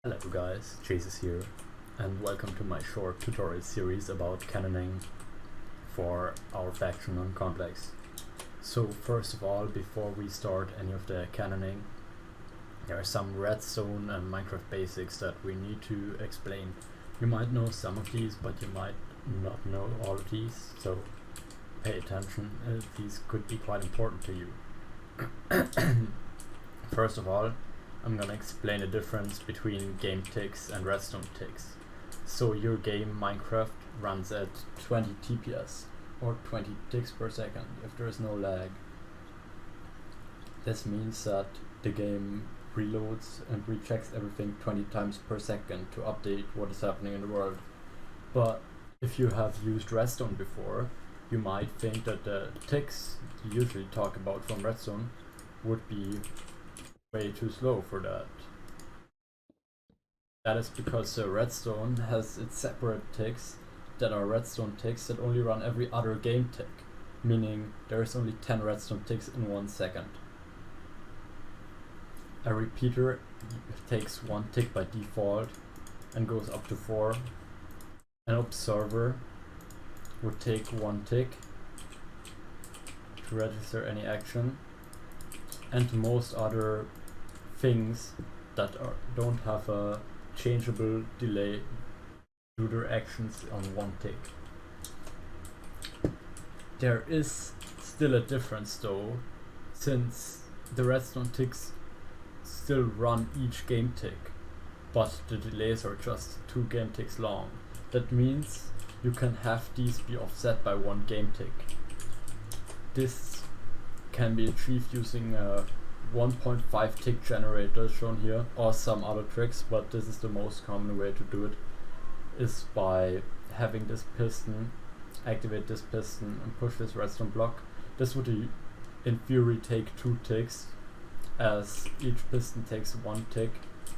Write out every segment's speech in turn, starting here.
Hello guys, Jesus here, and welcome to my short tutorial series about cannoning for our faction on Complex. So first of all, before we start any of the cannoning, there are some redstone and Minecraft basics that we need to explain. You might know some of these, but you might not know all of these, so pay attention, these could be quite important to you. First of all, I'm gonna explain the difference between game ticks and redstone ticks. So your game Minecraft runs at 20 TPS or 20 ticks per second if there is no lag. This means that the game reloads and rechecks everything 20 times per second to update what is happening in the world. But if you have used redstone before, you might think that the ticks you usually talk about from redstone would be way too slow for that. That is because redstone has its separate ticks that are redstone ticks that only run every other game tick, meaning there is only 10 redstone ticks in 1 second. A repeater takes 1 tick by default and goes up to 4. An observer would take 1 tick to register any action, and most other things that don't have a changeable delay do their actions on 1 tick. There is still a difference though, since the redstone ticks still run each game tick, but the delays are just 2 game ticks long. That means you can have these be offset by 1 game tick. This can be achieved using a 1.5 tick generator shown here, or some other tricks, but this is the most common way to do it, is by having this piston, activate this piston and push this redstone block. This would in theory take 2 ticks, as each piston takes 1 tick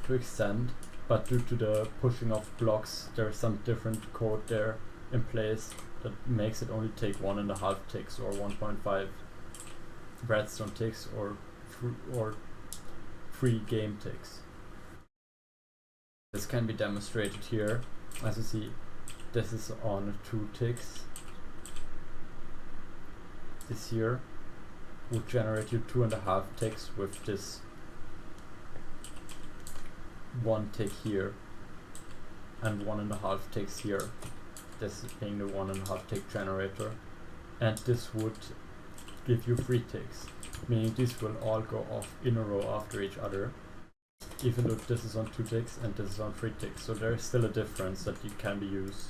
to extend, but due to the pushing of blocks there is some different code there in place that makes it only take 1.5 ticks or 1.5 redstone ticks or 3 game ticks. This can be demonstrated here. As you see, this is on 2 ticks. This here would generate you 2.5 ticks with this 1 tick here and 1.5 ticks here. This being the 1.5 tick generator, and this would give you 3 ticks, meaning these will all go off in a row after each other, even though this is on 2 ticks and this is on 3 ticks. So there is still a difference that you can be used,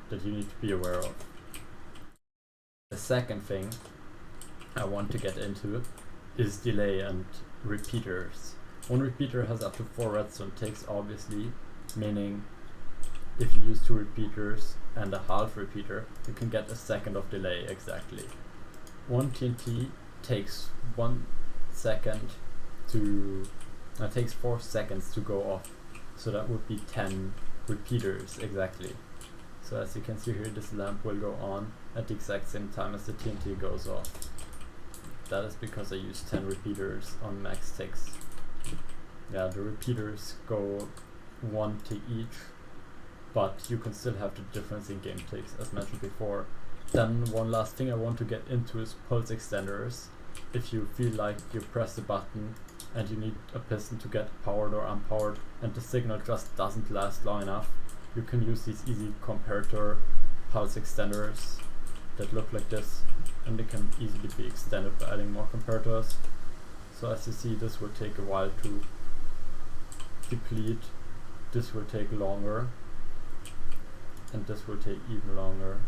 that you need to be aware of. The second thing I want to get into is delay and repeaters. 1 repeater has up to 4 redstone ticks, obviously, meaning if you use 2 repeaters and a half repeater, you can get a second of delay exactly. 1 TNT takes 1 second to takes 4 seconds to go off, so that would be 10 repeaters exactly. So as you can see here, this lamp will go on at the exact same time as the TNT goes off. That is because I used 10 repeaters on max ticks. Yeah, the repeaters go 1 tick each, but you can still have the difference in game ticks as mentioned before. Then one last thing I want to get into is pulse extenders. If you feel like you press the button and you need a piston to get powered or unpowered and the signal just doesn't last long enough, you can use these easy comparator pulse extenders that look like this, and they can easily be extended by adding more comparators. So as you see, this will take a while to deplete, this will take longer, and this will take even longer.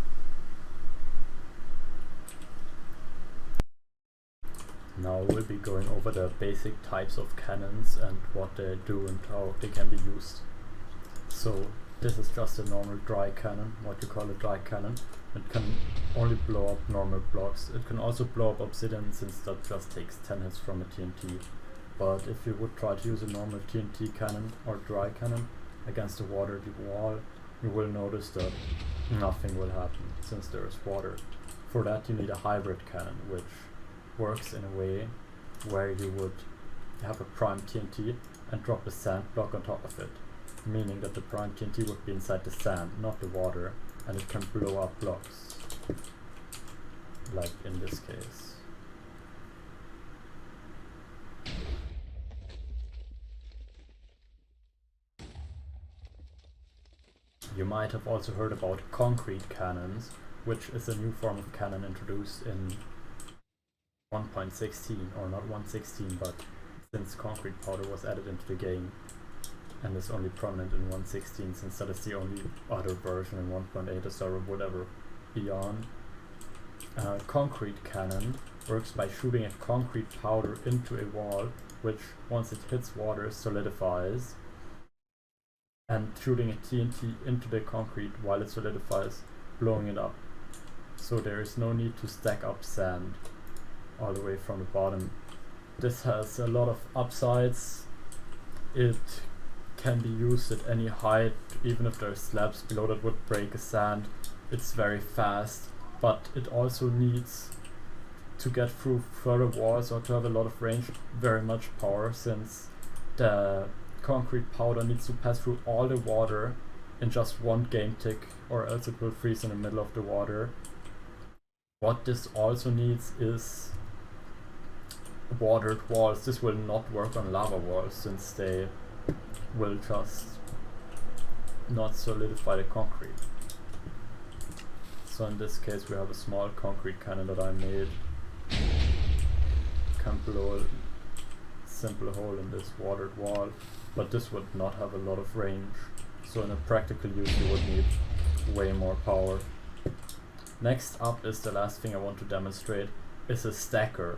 Now we'll be going over the basic types of cannons and what they do and how they can be used. So this is just a normal dry cannon, what you call a dry cannon. It can only blow up normal blocks. It can also blow up obsidian, since that just takes 10 hits from a TNT. But if you would try to use a normal TNT cannon or dry cannon against a watery wall, you will notice that nothing will happen since there is water. For that you need a hybrid cannon, which works in a way where you would have a prime TNT and drop a sand block on top of it. meaning that the prime TNT would be inside the sand, not the water, and it can blow up blocks, like in this case. You might have also heard about concrete cannons, which is a new form of cannon introduced in 1.16, or not 1.16, but since concrete powder was added into the game, and is only prominent in 1.16, since that is the only other version in 1.8 or whatever beyond. Concrete cannon works by shooting a concrete powder into a wall, which once it hits water solidifies, and shooting a TNT into the concrete while it solidifies, blowing it up. So there is no need to stack up sand all the way from the bottom. This has a lot of upsides. It can be used at any height, even if there are slabs below that would break a sand. It's very fast, but it also needs to get through further walls or to have a lot of range, very much power, since the concrete powder needs to pass through all the water in just one game tick, or else it will freeze in the middle of the water. What this also needs is watered walls. This will not work on lava walls, since they will just not solidify the concrete. So in this case we have a small concrete cannon that I made. Can blow a simple hole in this watered wall, but this would not have a lot of range. So in a practical use you would need way more power. Next up is the last thing I want to demonstrate, is a stacker,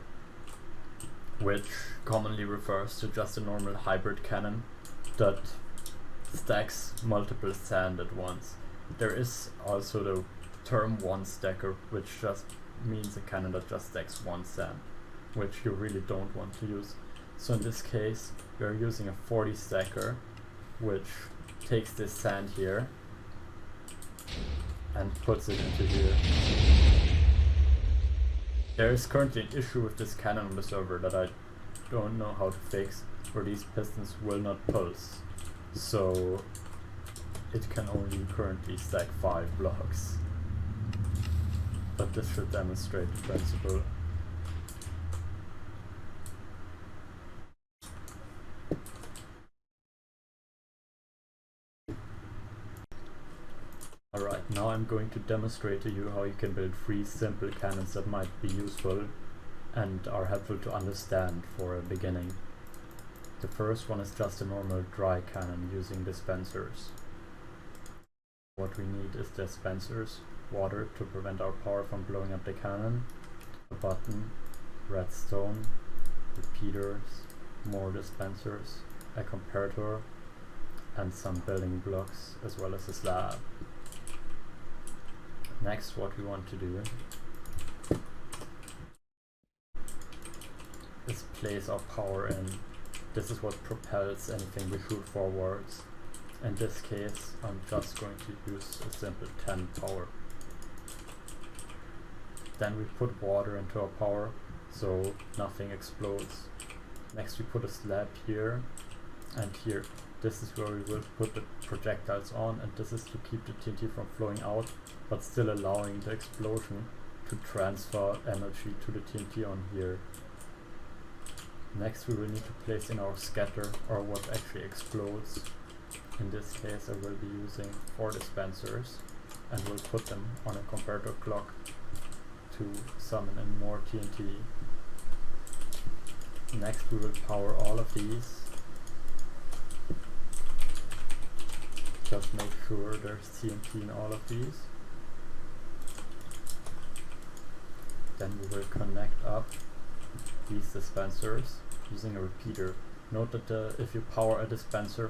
which commonly refers to just a normal hybrid cannon that stacks multiple sand at once. There is also the term one stacker, which just means a cannon that just stacks one sand, which you really don't want to use. So in this case we are using a 40 stacker, which takes this sand here and puts it into here. There is currently an issue with this cannon on the server that I don't know how to fix, where these pistons will not pulse. So it can only currently stack 5 blocks. But this should demonstrate the principle. Alright, now I'm going to demonstrate to you how you can build 3 simple cannons that might be useful and are helpful to understand for a beginning. The first one is just a normal dry cannon using dispensers. What we need is dispensers, water to prevent our power from blowing up the cannon, a button, redstone, repeaters, more dispensers, a comparator, and some building blocks, as well as a slab. Next, what we want to do is place our power in. This is what propels anything we shoot forwards. In this case, I'm just going to use a simple 10 power. Then we put water into our power, so nothing explodes. Next we put a slab here and here. This is where we will put the projectiles on, and this is to keep the TNT from flowing out, but still allowing the explosion to transfer energy to the TNT on here. Next we will need to place in our scatter, or what actually explodes. In this case I will be using 4 dispensers, and we'll put them on a comparator clock to summon in more TNT. Next we will power all of these. Just make sure there's TNT in all of these. Then we will connect up these dispensers using a repeater. Note that if you power a dispenser,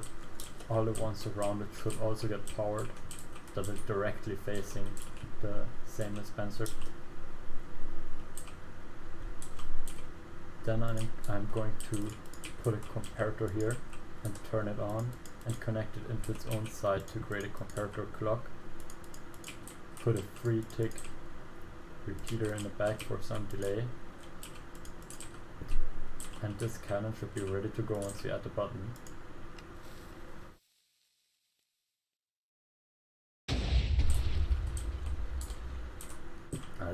all the ones around it should also get powered, that is directly facing the same dispenser. Then I'm going to put a comparator here and turn it on and connect it into its own side to create a comparator clock. Put a 3-tick repeater in the back for some delay. And this cannon should be ready to go once we add the button.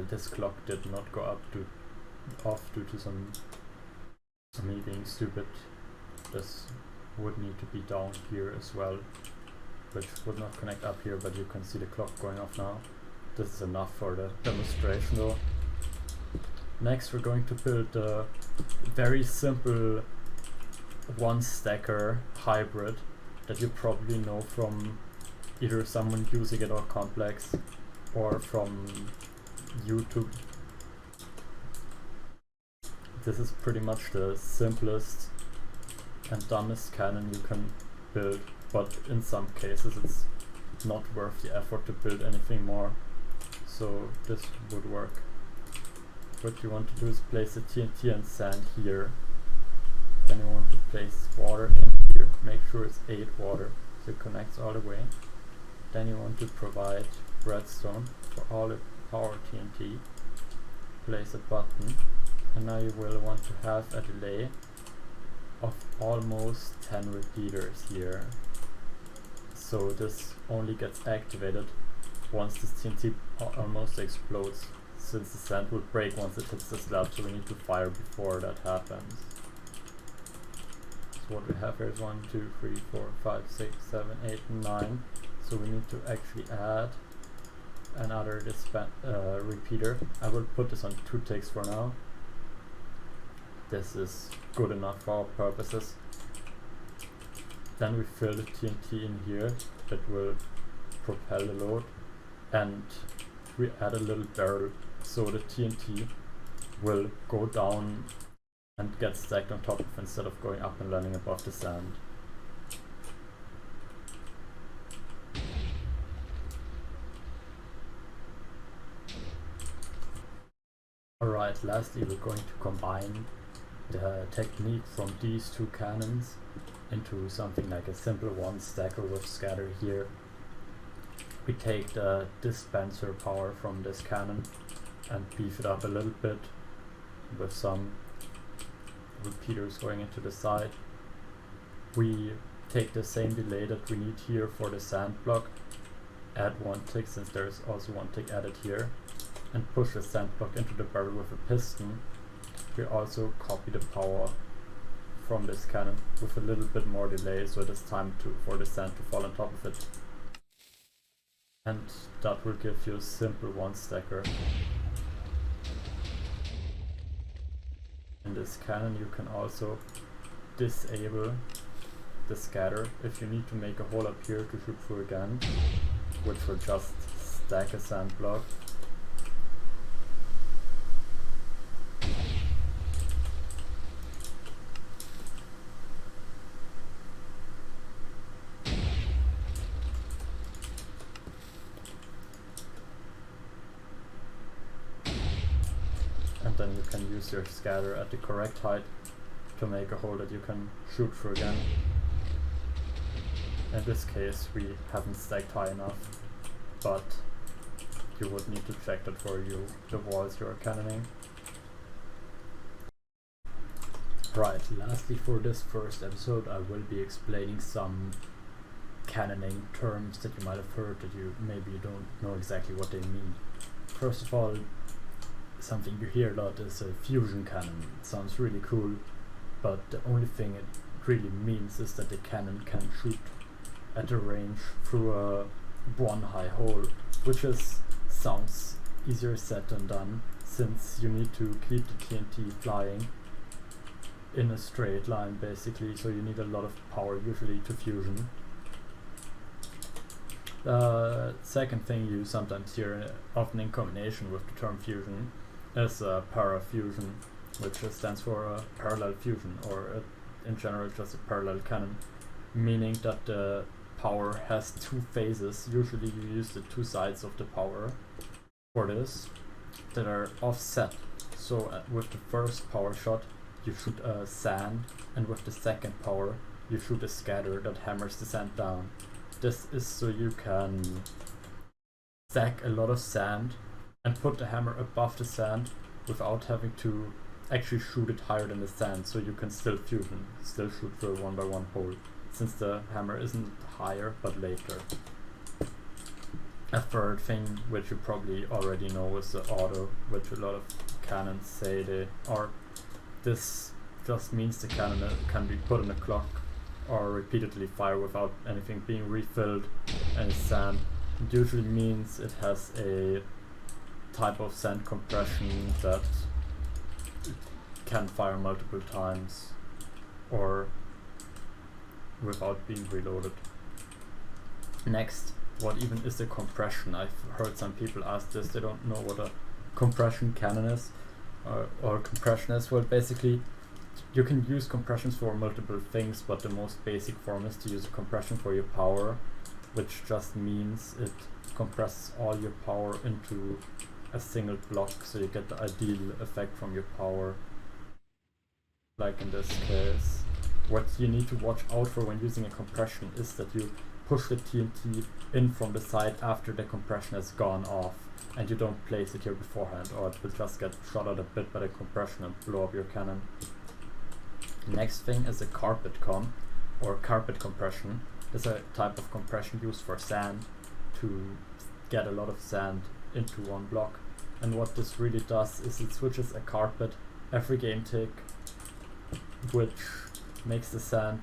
while this clock did not go off due to me being stupid, this would need to be down here as well, which would not connect up here, but you can see the clock going off now. This is enough for the demonstration though. Next we're going to build a very simple one stacker hybrid that you probably know from either someone using it or complex or from YouTube. This is pretty much the simplest and dumbest cannon you can build, but in some cases it's not worth the effort to build anything more, so this would work. What you want to do is place the TNT and sand here. Then you want to place water in here. Make sure it's 8 water so it connects all the way. Then you want to provide redstone for all the power TNT. Place a button, and now you will want to have a delay of almost 10 repeaters here. So this only gets activated once this TNT almost explodes, since the sand will break once it hits the slab, so we need to fire before that happens. So what we have here is 1, 2, 3, 4, 5, 6, 7, 8, 9. So we need to actually add another repeater. I will put this on 2 ticks for now. This is good enough for our purposes. Then we fill the TNT in here, that will propel the load, and we add a little barrel so the TNT will go down and get stacked on top of instead of going up and landing above the sand. Alright, lastly we're going to combine the technique from these 2 cannons into something like a simple one stacker with scatter here. We take the dispenser power from this cannon and beef it up a little bit with some repeaters going into the side. We take the same delay that we need here for the sand block, add 1 tick since there is also 1 tick added here, and push the sand block into the barrel with a piston. We also copy the power from this cannon with a little bit more delay, so it is time for the sand to fall on top of it. And that will give you a simple one stacker. In this cannon you can also disable the scatter if you need to make a hole up here to shoot through again, which will just stack a sand block. And then you can use your scatter at the correct height to make a hole that you can shoot through again. In this case we haven't stacked high enough, but you would need to check that for the walls you are cannoning. Right, lastly for this first episode I will be explaining some cannoning terms that you might have heard that you maybe don't know exactly what they mean. First of all, something you hear a lot is a fusion cannon. It sounds really cool, but the only thing it really means is that the cannon can shoot at a range through a one high hole, which sounds easier said than done, since you need to keep the TNT flying in a straight line basically, so you need a lot of power usually to fusion. The second thing you sometimes hear, often in combination with the term fusion, is parafusion, which stands for parallel fusion, or in general just a parallel cannon, meaning that the power has 2 phases. Usually you use the 2 sides of the power for this that are offset. So with the first power shot you shoot a sand, and with the second power you shoot a scatter that hammers the sand down. This is so you can stack a lot of sand and put the hammer above the sand without having to actually shoot it higher than the sand, so you can still fusion, still shoot through a 1x1 hole, since the hammer isn't higher but later. A third thing, which you probably already know, is the auto, which a lot of cannons say they are. This just means the cannon can be put in a clock or repeatedly fire without anything being refilled, any sand. It usually means it has a type of sand compression that it can fire multiple times or without being reloaded. Next, what even is a compression? I've heard some people ask this, they don't know what a compression cannon is or compression is. Well, basically you can use compressions for multiple things, but the most basic form is to use a compression for your power, which just means it compresses all your power into a single block, so you get the ideal effect from your power. Like in this case, what you need to watch out for when using a compression is that you push the TNT in from the side after the compression has gone off, and you don't place it here beforehand, or it will just get shot out a bit by the compression and blow up your cannon. Next thing is a carpet or carpet compression. It's a type of compression used for sand, to get a lot of sand into one block. And what this really does is it switches a carpet every game tick, which makes the sand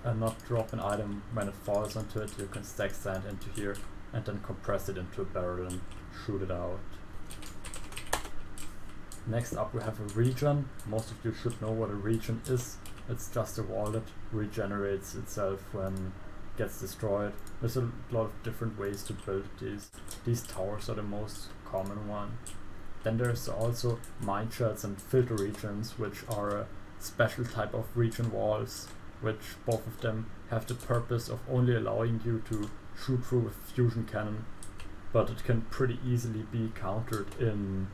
not drop an item when it falls onto it. You can stack sand into here and then compress it into a barrel and shoot it out. Next up we have a regen. Most of you should know what a regen is. It's just a wall that regenerates itself when it gets destroyed. There's a lot of different ways to build these. These towers are the most common one. Then there's also mine shells and filter regions, which are a special type of regen walls, which both of them have the purpose of only allowing you to shoot through a fusion cannon, but it can pretty easily be countered in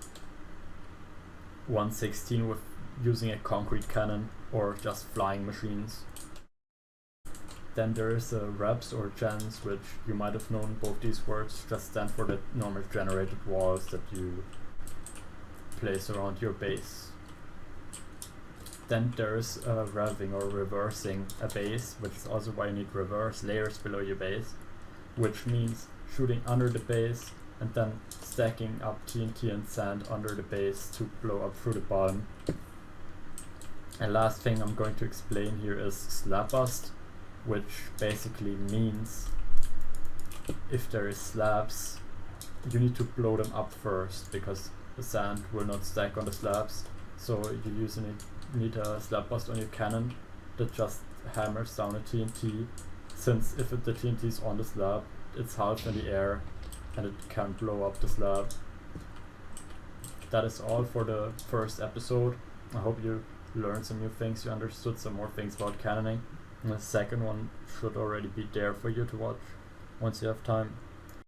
1.16 with using a concrete cannon or just flying machines. Then there is reps or gens, which you might have known. Both these words just stand for the normal generated walls that you place around your base. Then there is revving or reversing a base, which is also why you need reverse layers below your base, which means shooting under the base and then stacking up TNT and sand under the base to blow up through the bottom. And last thing I'm going to explain here is slab bust, which basically means if there is slabs, you need to blow them up first, because the sand will not stack on the slabs. So you need a slab bust on your cannon that just hammers down a TNT, since if the TNT is on the slab, it's half in the air and it can blow up the slab. That is all for the first episode. I hope you learned some new things, you understood some more things about cannoning. And the second one should already be there for you to watch once you have time.